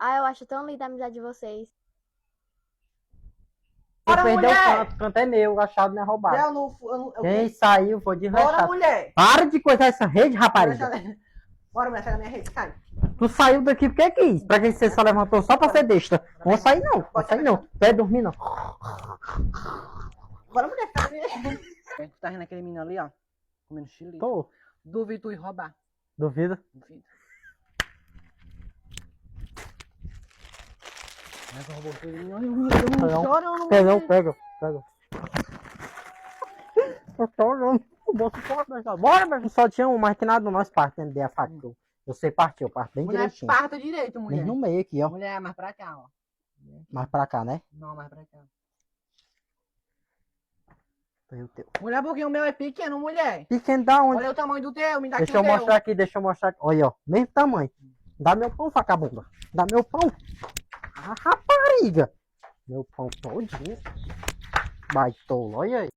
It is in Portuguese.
Ah, eu acho tão linda a amizade de vocês. Você Bora, perdeu o mulher! canto, o canto é meu, o achado não é roubado. Eu não, eu não, Quem saiu foi de Bora, restado. mulher! Para de coisar essa rede, rapariga. Bora, mulher, sai da minha rede, sai. Tu saiu daqui porque quis. Pra que você só levantou só pra ser besta. Não vou sair não, vou sair não. Quer dormir não. Bora, mulher, sai da minha rede. Tu tá rindo aquele menino ali, ó. Comendo chile. Tô. Duvido tu ir roubar. Duvido. Duvido. Mas eu roubou o menino. Não. Chora, eu não Pega. Eu tô olhando. Bora, mas só tinha um, mas que nada, nós partimos, dei a faca. Eu sei partir, eu parto bem mulher, direitinho. parta direito, mulher. Bem no meio aqui, ó. Mulher, mais pra cá, ó. Mais pra cá, né? Não, mais pra cá. Meu Deus. Mulher, porque o meu é pequeno, mulher. Pequeno da onde? Olha o tamanho do teu, me dá aqui Deixa eu o teu. mostrar aqui, deixa eu mostrar aqui. Olha, ó. Mesmo tamanho. Dá meu pão, vagabunda. Dá meu pão. Ah, rapariga. Meu pão todinho. Baitola, olha aí.